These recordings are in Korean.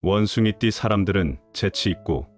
원숭이띠 사람들은 재치 있고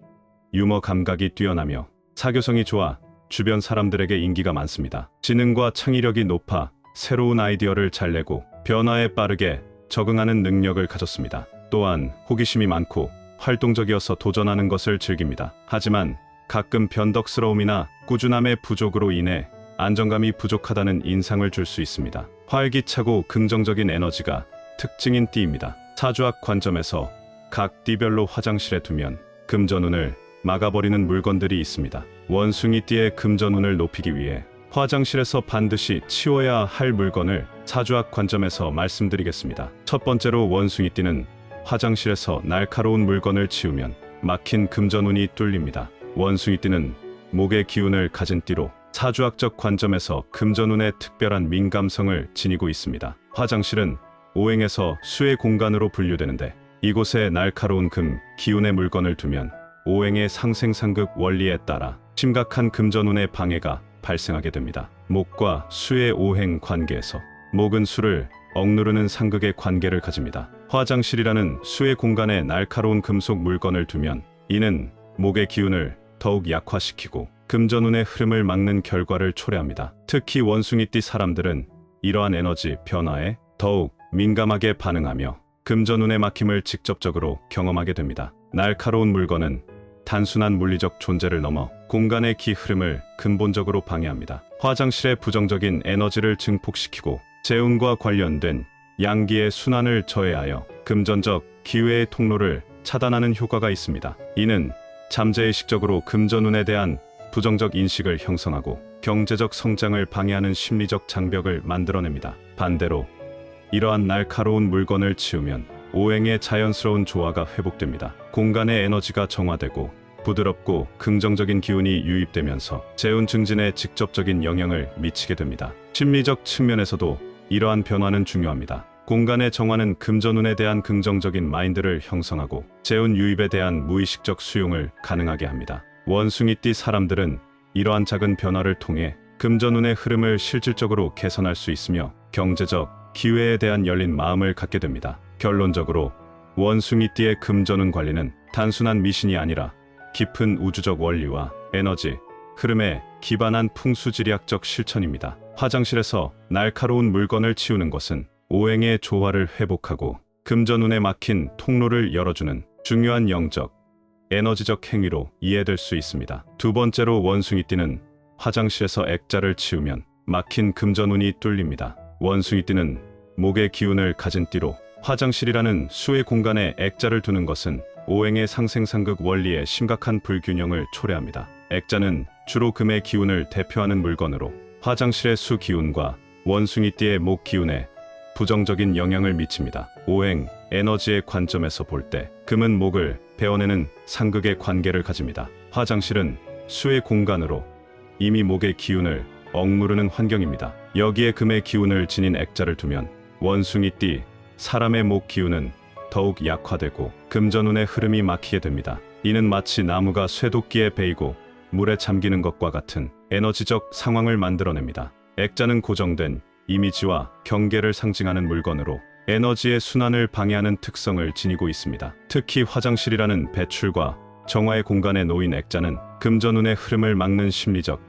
유머 감각이 뛰어나며 사교성이 좋아 주변 사람들에게 인기가 많습니다. 지능과 창의력이 높아 새로운 아이디어를 잘 내고 변화에 빠르게 적응하는 능력을 가졌습니다. 또한 호기심이 많고 활동적이어서 도전하는 것을 즐깁니다. 하지만 가끔 변덕스러움이나 꾸준함의 부족으로 인해 안정감이 부족하다는 인상을 줄 수 있습니다. 활기차고 긍정적인 에너지가 특징인 띠입니다. 사주학 관점에서 각 띠별로 화장실에 두면 금전운을 막아버리는 물건들이 있습니다. 원숭이띠의 금전운을 높이기 위해 화장실에서 반드시 치워야 할 물건을 사주학 관점에서 말씀드리겠습니다. 첫 번째로 원숭이띠는 화장실에서 날카로운 물건을 치우면 막힌 금전운이 뚫립니다. 원숭이띠는 목의 기운을 가진 띠로 사주학적 관점에서 금전운에 특별한 민감성을 지니고 있습니다. 화장실은 오행에서 수의 공간으로 분류되는데 이곳에 날카로운 금, 기운의 물건을 두면 오행의 상생상극 원리에 따라 심각한 금전운의 방해가 발생하게 됩니다. 목과 수의 오행 관계에서 목은 수를 억누르는 상극의 관계를 가집니다. 화장실이라는 수의 공간에 날카로운 금속 물건을 두면 이는 목의 기운을 더욱 약화시키고 금전운의 흐름을 막는 결과를 초래합니다. 특히 원숭이띠 사람들은 이러한 에너지 변화에 더욱 민감하게 반응하며 금전운의 막힘을 직접적으로 경험하게 됩니다. 날카로운 물건은 단순한 물리적 존재를 넘어 공간의 기 흐름을 근본적으로 방해합니다. 화장실의 부정적인 에너지를 증폭시키고 재운과 관련된 양기의 순환을 저해하여 금전적 기회의 통로를 차단하는 효과가 있습니다. 이는 잠재의식적으로 금전운에 대한 부정적 인식을 형성하고 경제적 성장을 방해하는 심리적 장벽을 만들어냅니다. 반대로 이러한 날카로운 물건을 치우면 오행의 자연스러운 조화가 회복됩니다. 공간의 에너지가 정화되고 부드럽고 긍정적인 기운이 유입되면서 재운 증진에 직접적인 영향을 미치게 됩니다. 심리적 측면에서도 이러한 변화는 중요합니다. 공간의 정화는 금전운에 대한 긍정적인 마인드를 형성하고 재운 유입에 대한 무의식적 수용을 가능하게 합니다. 원숭이띠 사람들은 이러한 작은 변화를 통해 금전운의 흐름을 실질적으로 개선할 수 있으며 경제적 기회에 대한 열린 마음을 갖게 됩니다. 결론적으로 원숭이띠의 금전운 관리는 단순한 미신이 아니라 깊은 우주적 원리와 에너지, 흐름에 기반한 풍수지리학적 실천입니다. 화장실에서 날카로운 물건을 치우는 것은 오행의 조화를 회복하고 금전운에 막힌 통로를 열어주는 중요한 영적, 에너지적 행위로 이해될 수 있습니다. 두 번째로 원숭이띠는 화장실에서 액자를 치우면 막힌 금전운이 뚫립니다. 원숭이띠는 목의 기운을 가진 띠로 화장실이라는 수의 공간에 액자를 두는 것은 오행의 상생상극 원리에 심각한 불균형을 초래합니다. 액자는 주로 금의 기운을 대표하는 물건으로 화장실의 수 기운과 원숭이띠의 목 기운에 부정적인 영향을 미칩니다. 오행, 에너지의 관점에서 볼 때 금은 목을 베어내는 상극의 관계를 가집니다. 화장실은 수의 공간으로 이미 목의 기운을 억누르는 환경입니다. 여기에 금의 기운을 지닌 액자를 두면 원숭이띠 사람의 목 기운은 더욱 약화되고 금전운의 흐름이 막히게 됩니다. 이는 마치 나무가 쇠도끼에 베이고 물에 잠기는 것과 같은 에너지적 상황을 만들어냅니다. 액자는 고정된 이미지와 경계를 상징하는 물건으로 에너지의 순환을 방해하는 특성을 지니고 있습니다. 특히 화장실이라는 배출과 정화의 공간에 놓인 액자는 금전운의 흐름을 막는 심리적,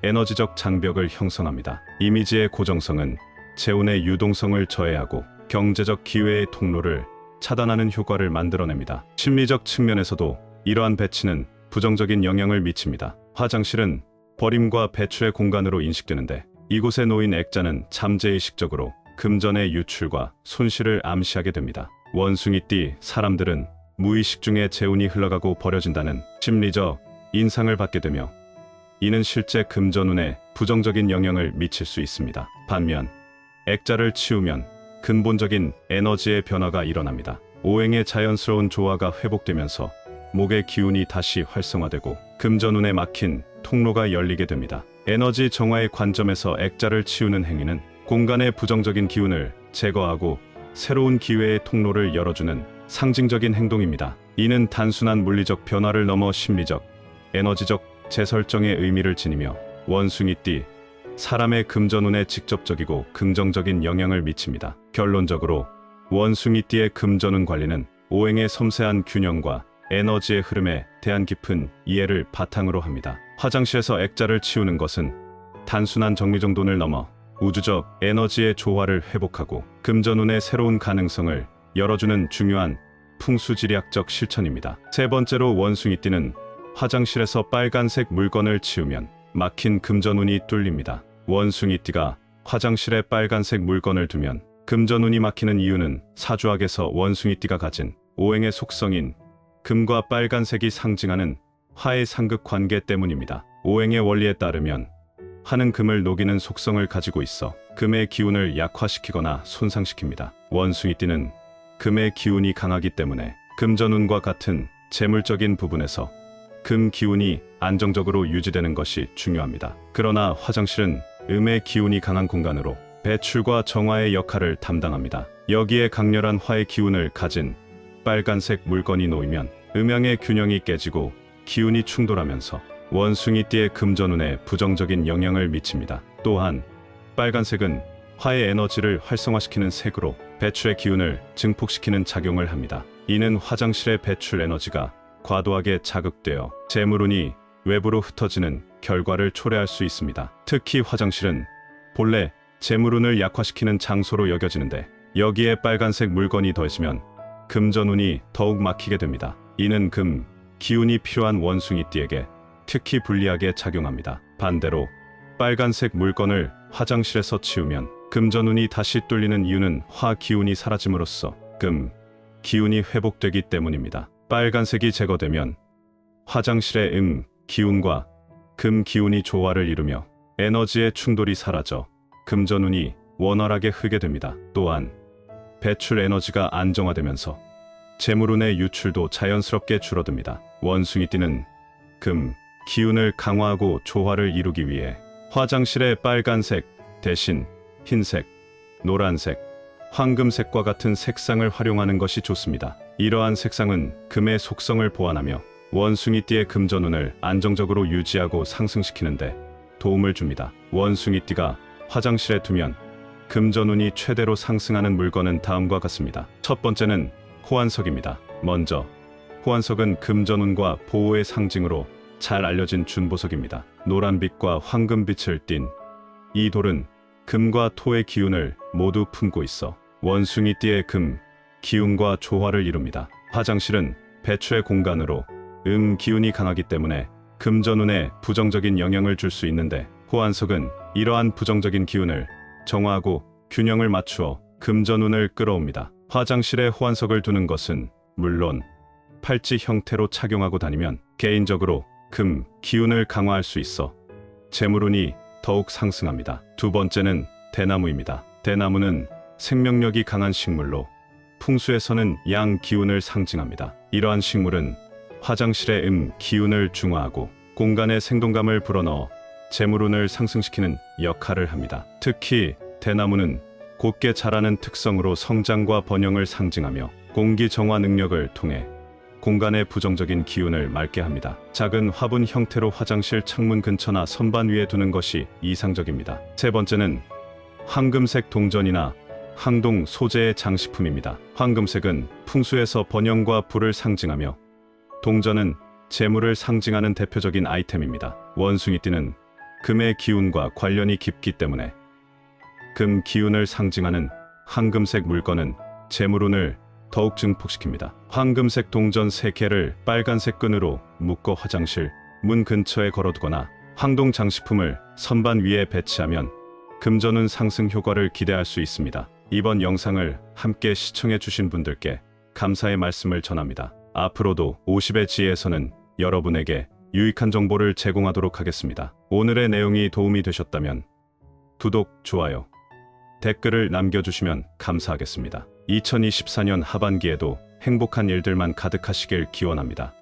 에너지적 장벽을 형성합니다. 이미지의 고정성은 재운의 유동성을 저해하고 경제적 기회의 통로를 차단하는 효과를 만들어냅니다. 심리적 측면에서도 이러한 배치는 부정적인 영향을 미칩니다. 화장실은 버림과 배출의 공간으로 인식되는데 이곳에 놓인 액자는 잠재의식적으로 금전의 유출과 손실을 암시하게 됩니다. 원숭이띠 사람들은 무의식 중에 재운이 흘러가고 버려진다는 심리적 인상을 받게 되며 이는 실제 금전운에 부정적인 영향을 미칠 수 있습니다. 반면 액자를 치우면 근본적인 에너지의 변화가 일어납니다. 오행의 자연스러운 조화가 회복되면서 목의 기운이 다시 활성화되고 금전운에 막힌 통로가 열리게 됩니다. 에너지 정화의 관점에서 액자를 치우는 행위는 공간의 부정적인 기운을 제거하고 새로운 기회의 통로를 열어주는 상징적인 행동입니다. 이는 단순한 물리적 변화를 넘어 심리적, 에너지적 재설정의 의미를 지니며 원숭이띠 사람의 금전운에 직접적이고 긍정적인 영향을 미칩니다. 결론적으로 원숭이띠의 금전운 관리는 오행의 섬세한 균형과 에너지의 흐름에 대한 깊은 이해를 바탕으로 합니다. 화장실에서 액자를 치우는 것은 단순한 정리정돈을 넘어 우주적 에너지의 조화를 회복하고 금전운의 새로운 가능성을 열어주는 중요한 풍수지리학적 실천입니다. 세 번째로 원숭이띠는 화장실에서 빨간색 물건을 치우면 막힌 금전운이 뚫립니다. 원숭이띠가 화장실에 빨간색 물건을 두면 금전운이 막히는 이유는 사주학에서 원숭이띠가 가진 오행의 속성인 금과 빨간색이 상징하는 화의 상극 관계 때문입니다. 오행의 원리에 따르면 화는 금을 녹이는 속성을 가지고 있어 금의 기운을 약화시키거나 손상시킵니다. 원숭이띠는 금의 기운이 강하기 때문에 금전운과 같은 재물적인 부분에서 금 기운이 안정적으로 유지되는 것이 중요합니다. 그러나 화장실은 음의 기운이 강한 공간으로 배출과 정화의 역할을 담당합니다. 여기에 강렬한 화의 기운을 가진 빨간색 물건이 놓이면 음양의 균형이 깨지고 기운이 충돌하면서 원숭이띠의 금전운에 부정적인 영향을 미칩니다. 또한 빨간색은 화의 에너지를 활성화시키는 색으로 배출의 기운을 증폭시키는 작용을 합니다. 이는 화장실의 배출 에너지가 과도하게 자극되어 재물운이 외부로 흩어지는 결과를 초래할 수 있습니다. 특히 화장실은 본래 재물운을 약화시키는 장소로 여겨지는데 여기에 빨간색 물건이 더해지면 금전운이 더욱 막히게 됩니다. 이는 금 기운이 필요한 원숭이띠에게 특히 불리하게 작용합니다. 반대로 빨간색 물건을 화장실에서 치우면 금전운이 다시 뚫리는 이유는 화 기운이 사라짐으로써 금 기운이 회복되기 때문입니다. 빨간색이 제거되면 화장실의 기운과 금 기운이 조화를 이루며 에너지의 충돌이 사라져 금전운이 원활하게 흐르게 됩니다. 또한 배출 에너지가 안정화되면서 재물운의 유출도 자연스럽게 줄어듭니다. 원숭이띠는 금 기운을 강화하고 조화를 이루기 위해 화장실의 빨간색 대신 흰색, 노란색, 황금색과 같은 색상을 활용하는 것이 좋습니다. 이러한 색상은 금의 속성을 보완하며 원숭이띠의 금전운을 안정적으로 유지하고 상승시키는데 도움을 줍니다. 원숭이띠가 화장실에 두면 금전운이 최대로 상승하는 물건은 다음과 같습니다. 첫 번째는 호환석입니다. 먼저 호환석은 금전운과 보호의 상징으로 잘 알려진 준보석입니다. 노란빛과 황금빛을 띤 이 돌은 금과 토의 기운을 모두 품고 있어 원숭이띠의 금 기운과 조화를 이룹니다. 화장실은 배출의 공간으로 기운이 강하기 때문에 금전운에 부정적인 영향을 줄 수 있는데 호환석은 이러한 부정적인 기운을 정화하고 균형을 맞추어 금전운을 끌어옵니다. 화장실에 호환석을 두는 것은 물론 팔찌 형태로 착용하고 다니면 개인적으로 금 기운을 강화할 수 있어 재물운이 더욱 상승합니다. 두 번째는 대나무입니다. 대나무는 생명력이 강한 식물로 풍수에서는 양 기운을 상징합니다. 이러한 식물은 화장실의 기운을 중화하고 공간에 생동감을 불어넣어 재물운을 상승시키는 역할을 합니다. 특히 대나무는 곧게 자라는 특성으로 성장과 번영을 상징하며 공기 정화 능력을 통해 공간의 부정적인 기운을 맑게 합니다. 작은 화분 형태로 화장실 창문 근처나 선반 위에 두는 것이 이상적입니다. 세 번째는 황금색 동전이나 황동 소재의 장식품입니다. 황금색은 풍수에서 번영과 불을 상징하며 동전은 재물을 상징하는 대표적인 아이템입니다. 원숭이띠는 금의 기운과 관련이 깊기 때문에 금 기운을 상징하는 황금색 물건은 재물운을 더욱 증폭시킵니다. 황금색 동전 3개를 빨간색 끈으로 묶어 화장실 문 근처에 걸어두거나 황동 장식품을 선반 위에 배치하면 금전운 상승 효과를 기대할 수 있습니다. 이번 영상을 함께 시청해 주신 분들께 감사의 말씀을 전합니다. 앞으로도 50의 지혜에서는 여러분에게 유익한 정보를 제공하도록 하겠습니다. 오늘의 내용이 도움이 되셨다면 구독, 좋아요, 댓글을 남겨주시면 감사하겠습니다. 2024년 하반기에도 행복한 일들만 가득하시길 기원합니다.